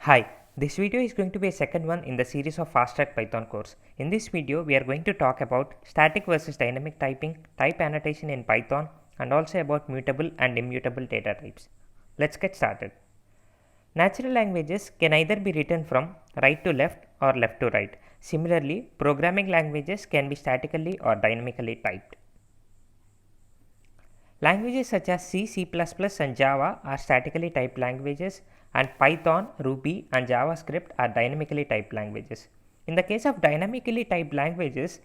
Hi, this video is going to be a second one in the series of Fast Track Python course. In this video, we are going to talk about static versus dynamic typing, type annotation in Python, and also about mutable and immutable data types. Let's get started. Natural languages can either be written from right to left or left to right. Similarly, programming languages can be statically or dynamically typed. Languages such as C, C++, and Java are statically typed languages, and Python, Ruby, and JavaScript are dynamically typed languages. In the case of dynamically typed languages,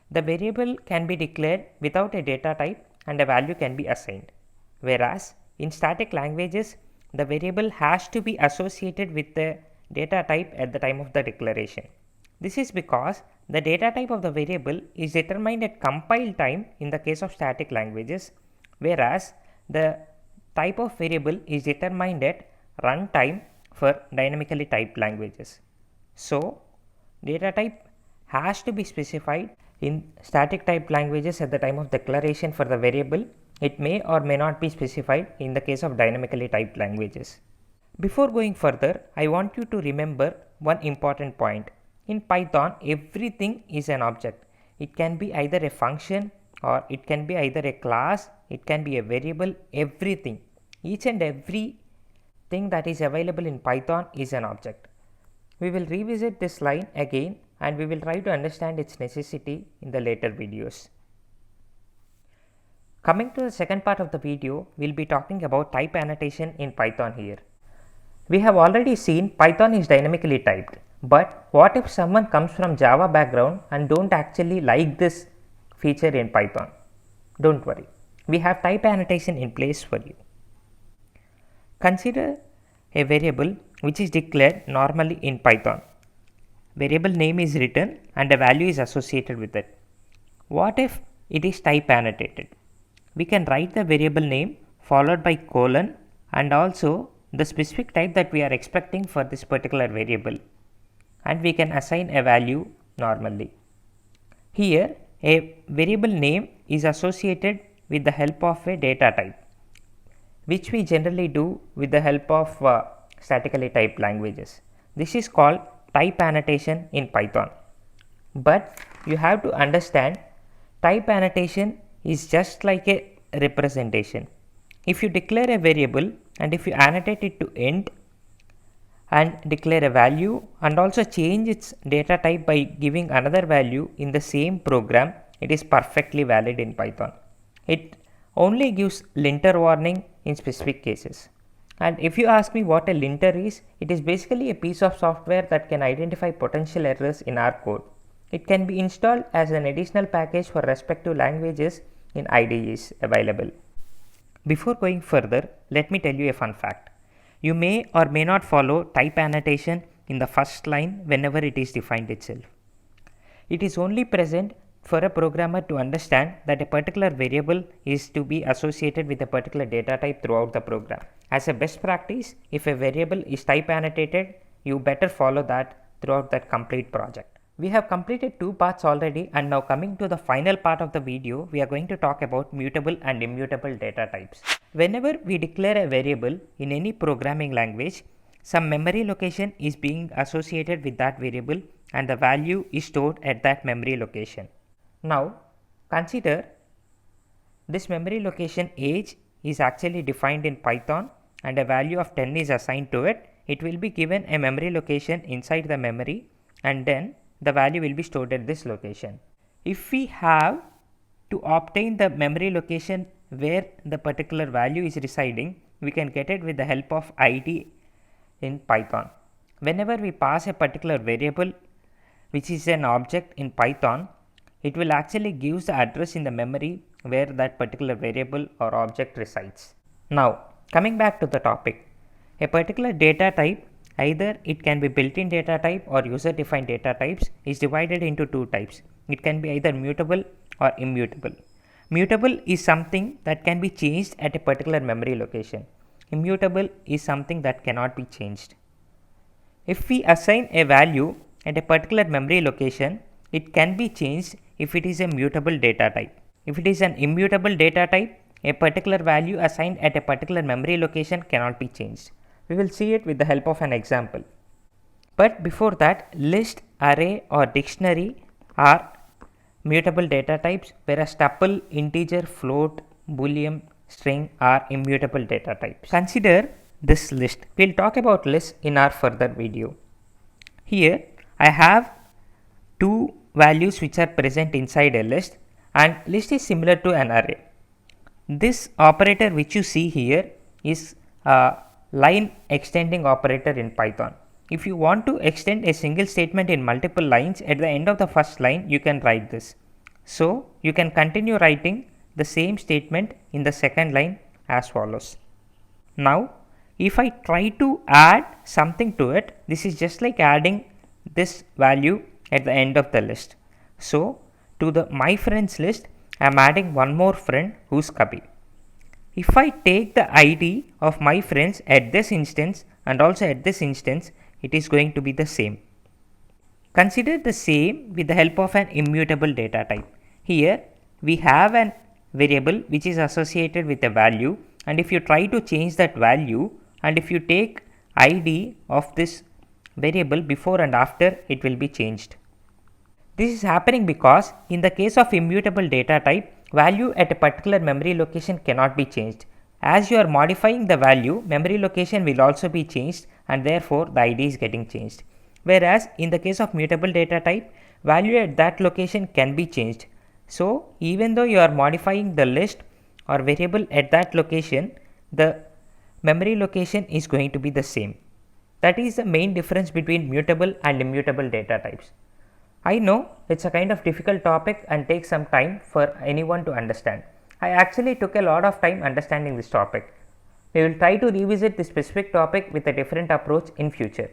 the variable can be declared without a data type and a value can be assigned. Whereas in static languages, the variable has to be associated with the data type at the time of the declaration. This is because the data type of the variable is determined at compile time in the case of static languages, whereas the type of variable is determined at runtime for dynamically typed languages. So, data type has to be specified in static typed languages at the time of declaration for the variable. It may or may not be specified in the case of dynamically typed languages. Before going further, I want you to remember one important point. In Python, everything is an object. It can be either a function or it can be either a class, it can be a variable, everything. Each and every thing that is available in Python is an object. We will revisit this line again and we will try to understand its necessity in the later videos. Coming to the second part of the video, we will be talking about type annotation in Python here. We have already seen Python is dynamically typed, but what if someone comes from Java background and don't actually like this feature in Python? Don't worry, we have type annotation in place for you. Consider a variable which is declared normally in Python. Variable name is written and a value is associated with it. What if it is type annotated? We can write the variable name followed by colon and also the specific type that we are expecting for this particular variable, and we can assign a value normally. Here a variable name is associated with the help of a data type, which we generally do with the help of statically typed languages. This is called type annotation in Python. But you have to understand, type annotation is just like a representation. If you declare a variable and if you annotate it to int and declare a value and also change its data type by giving another value in the same program, it is perfectly valid in Python. It only gives linter warning in specific cases. And if you ask me what a linter is, it is basically a piece of software that can identify potential errors in our code. It can be installed as an additional package for respective languages in IDEs available. Before going further, let me tell you a fun fact. You may or may not follow type annotation in the first line whenever it is defined itself. It is only present for a programmer to understand that a particular variable is to be associated with a particular data type throughout the program. As a best practice, if a variable is type annotated, you better follow that throughout that complete project. We have completed two parts already, and now coming to the final part of the video, we are going to talk about mutable and immutable data types. Whenever we declare a variable in any programming language, some memory location is being associated with that variable and the value is stored at that memory location. Now consider this memory location age is actually defined in Python and a value of 10 is assigned to it. It will be given a memory location inside the memory and then the value will be stored at this location. If we have to obtain the memory location where the particular value is residing, we can get it with the help of id in Python. Whenever we pass a particular variable which is an object in Python, it will actually give the address in the memory where that particular variable or object resides. Now coming back to the topic, a particular data type, either it can be built-in data type or user-defined data types, is divided into two types. It can be either mutable or immutable. Mutable is something that can be changed at a particular memory location. Immutable is something that cannot be changed. If we assign a value at a particular memory location, it can be changed if it is a mutable data type. If it is an immutable data type, a particular value assigned at a particular memory location cannot be changed. We will see it with the help of an example. But before that, list, array or dictionary are mutable data types, whereas tuple, integer, float, boolean, string are immutable data types. Consider this list. We'll talk about lists in our further video. Here I have two values which are present inside a list, and list is similar to an array. This operator which you see here is a line extending operator in Python. If you want to extend a single statement in multiple lines, at the end of the first line you can write this. So you can continue writing the same statement in the second line as follows. Now if I try to add something to it, this is just like adding this value at the end of the list. So to the my friends list, I am adding one more friend who's Kabir. If I take the ID of my friends at this instance and also at this instance, it is going to be the same. Consider the same with the help of an immutable data type. Here we have an variable which is associated with a value, and if you try to change that value and if you take ID of this variable before and after, it will be changed. This is happening because in the case of immutable data type, value at a particular memory location cannot be changed. As you are modifying the value, memory location will also be changed, and therefore the ID is getting changed. Whereas in the case of mutable data type, value at that location can be changed. So even though you are modifying the list or variable at that location, the memory location is going to be the same. That is the main difference between mutable and immutable data types. I know it's a kind of difficult topic and takes some time for anyone to understand. I actually took a lot of time understanding this topic. We will try to revisit this specific topic with a different approach in future.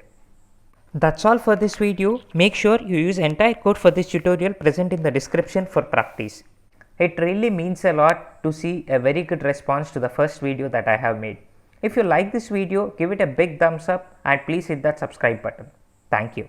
That's all for this video. Make sure you use entire code for this tutorial present in the description for practice. It really means a lot to see a very good response to the first video that I have made. If you like this video, give it a big thumbs up and please hit that subscribe button. Thank you.